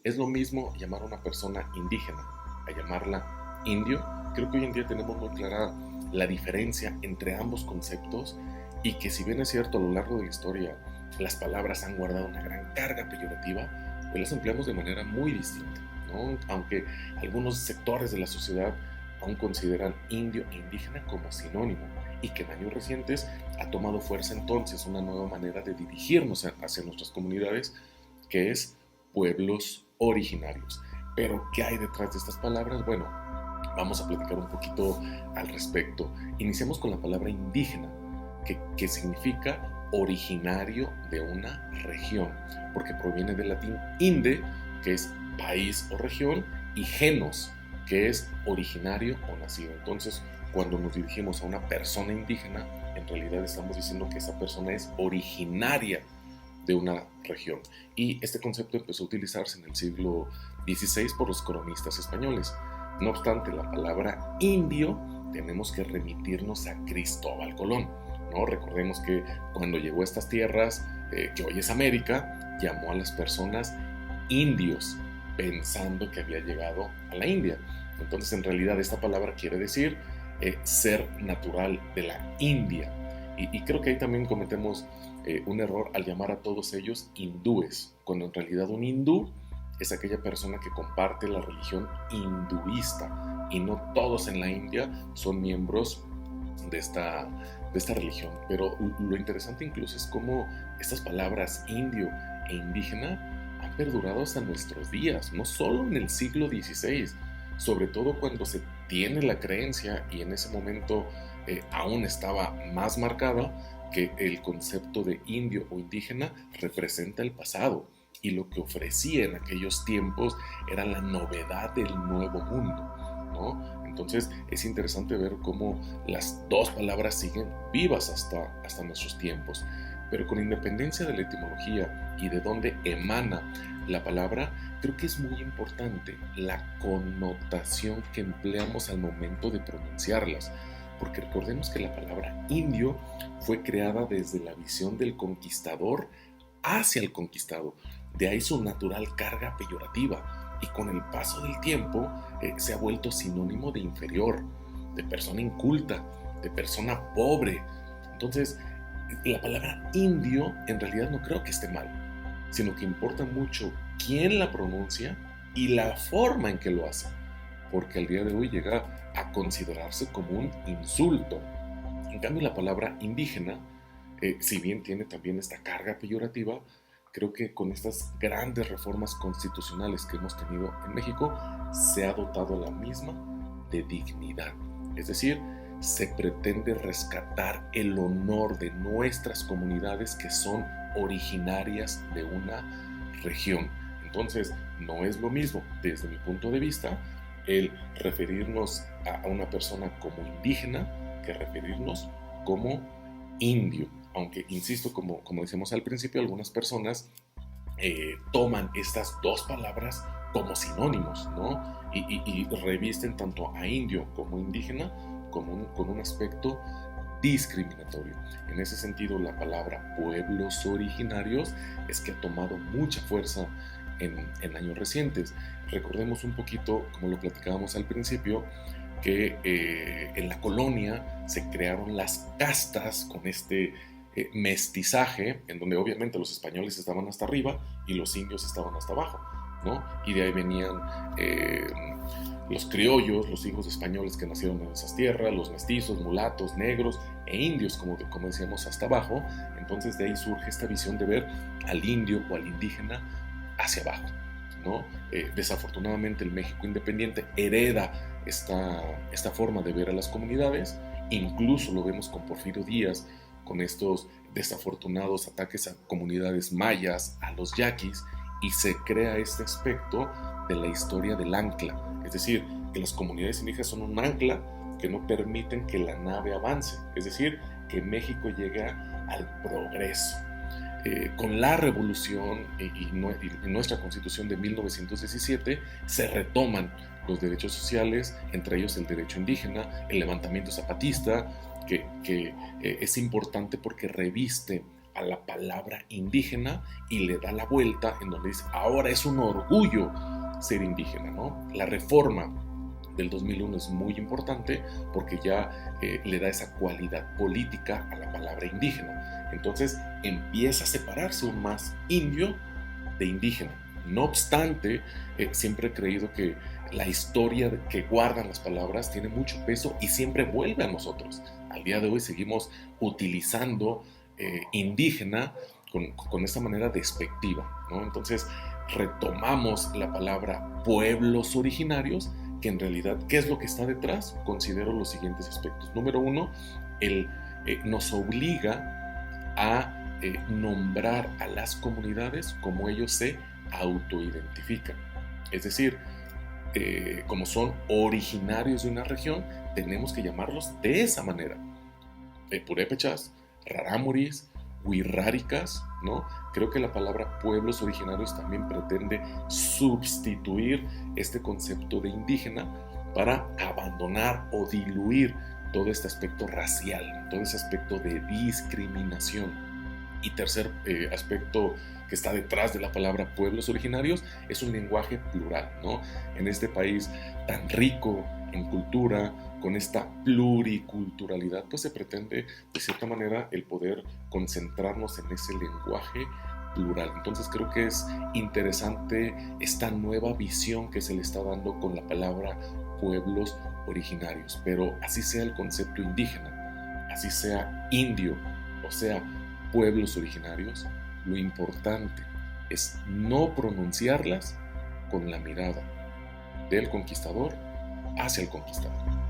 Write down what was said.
Es lo mismo llamar a una persona indígena a llamarla indio. Creo que hoy en día tenemos muy clara la diferencia entre ambos conceptos y que si bien es cierto a lo largo de la historia las palabras han guardado una gran carga peyorativa, hoy las empleamos de manera muy distinta, ¿no? Aunque algunos sectores de la sociedad aún consideran indio e indígena como sinónimo y que en años recientes ha tomado fuerza entonces una nueva manera de dirigirnos hacia nuestras comunidades que es pueblos originarios. Pero, ¿qué hay detrás de estas palabras? Bueno, vamos a platicar un poquito al respecto. Iniciamos con la palabra indígena, que significa originario de una región, porque proviene del latín inde, que es país o región, y genos, que es originario o nacido. Entonces, cuando nos dirigimos a una persona indígena, en realidad estamos diciendo que esa persona es originaria de una región. Y este concepto empezó a utilizarse en el siglo XVI por los cronistas españoles. No obstante, la palabra indio tenemos que remitirnos a Cristóbal Colón, ¿no? Recordemos que cuando llegó a estas tierras, que hoy es América, llamó a las personas indios, pensando que había llegado a la India. Entonces, en realidad, esta palabra quiere decir ser natural de la India. Y creo que ahí también cometemos un error al llamar a todos ellos hindúes, cuando en realidad un hindú es aquella persona que comparte la religión hinduista y no todos en la India son miembros de esta religión. Pero lo interesante incluso es cómo estas palabras indio e indígena han perdurado hasta nuestros días, no solo en el siglo XVI, sobre todo cuando se tiene la creencia, y en ese momento aún estaba más marcada, que el concepto de indio o indígena representa el pasado y lo que ofrecía en aquellos tiempos era la novedad del nuevo mundo, ¿no? Entonces es interesante ver cómo las dos palabras siguen vivas hasta nuestros tiempos, pero con independencia de la etimología y de dónde emana la palabra, creo que es muy importante la connotación que empleamos al momento de pronunciarlas, porque recordemos que la palabra indio fue creada desde la visión del conquistador hacia el conquistado, de ahí su natural carga peyorativa, y con el paso del tiempo se ha vuelto sinónimo de inferior, de persona inculta, de persona pobre. Entonces, la palabra indio en realidad no creo que esté mal, sino que importa mucho quién la pronuncia y la forma en que lo hace, porque al día de hoy llega a considerarse como un insulto. En cambio, la palabra indígena, si bien tiene también esta carga peyorativa, creo que con estas grandes reformas constitucionales que hemos tenido en México, se ha dotado a la misma de dignidad. Es decir, se pretende rescatar el honor de nuestras comunidades que son originarias de una región. Entonces, no es lo mismo, desde mi punto de vista, el referirnos a una persona como indígena que referirnos como indio. Aunque, insisto, como decíamos al principio, algunas personas toman estas dos palabras como sinónimos, ¿no? Y revisten tanto a indio como indígena con un aspecto discriminatorio. En ese sentido, la palabra pueblos originarios es que ha tomado mucha fuerza en años recientes. Recordemos un poquito, como lo platicábamos al principio, que en la colonia se crearon las castas con este mestizaje, en donde obviamente los españoles estaban hasta arriba y los indios estaban hasta abajo, ¿no? Y de ahí venían los criollos, los hijos de españoles que nacieron en esas tierras, los mestizos, mulatos, negros e indios, como decíamos, hasta abajo. Entonces de ahí surge esta visión de ver al indio o al indígena hacia abajo, ¿no? Desafortunadamente el México independiente hereda esta forma de ver a las comunidades. Incluso lo vemos con Porfirio Díaz, con estos desafortunados ataques a comunidades mayas, a los yaquis, y se crea este aspecto de la historia del ancla, es decir, que las comunidades indígenas son un ancla que no permiten que la nave avance, es decir, que México llega al progreso. Con la revolución y nuestra constitución de 1917 se retoman los derechos sociales, entre ellos el derecho indígena, el levantamiento zapatista, que es importante porque reviste a la palabra indígena y le da la vuelta en donde dice, ahora es un orgullo ser indígena, ¿no? La reforma del 2001 es muy importante porque ya le da esa cualidad política a la palabra indígena. Entonces empieza a separarse aún más indio de indígena. No obstante, siempre he creído que la historia que guardan las palabras tiene mucho peso y siempre vuelve a nosotros. Al día de hoy seguimos utilizando indígena con esta manera despectiva, ¿no? Entonces retomamos la palabra pueblos originarios, que en realidad, ¿qué es lo que está detrás? Considero los siguientes aspectos. Número uno, nos obliga a nombrar a las comunidades como ellos se autoidentifican. Es decir, como son originarios de una región, tenemos que llamarlos de esa manera. Purépechas, rarámuris, huirráricas, ¿no? Creo que la palabra pueblos originarios también pretende sustituir este concepto de indígena para abandonar o diluir todo este aspecto racial, todo ese aspecto de discriminación. Y tercer aspecto que está detrás de la palabra pueblos originarios es un lenguaje plural, ¿no? En este país tan rico en cultura, con esta pluriculturalidad, pues se pretende de cierta manera el poder concentrarnos en ese lenguaje plural. Entonces creo que es interesante esta nueva visión que se le está dando con la palabra pueblos originarios, pero así sea el concepto indígena, así sea indio, o sea, pueblos originarios, lo importante es no pronunciarlas con la mirada del conquistador hacia el conquistador.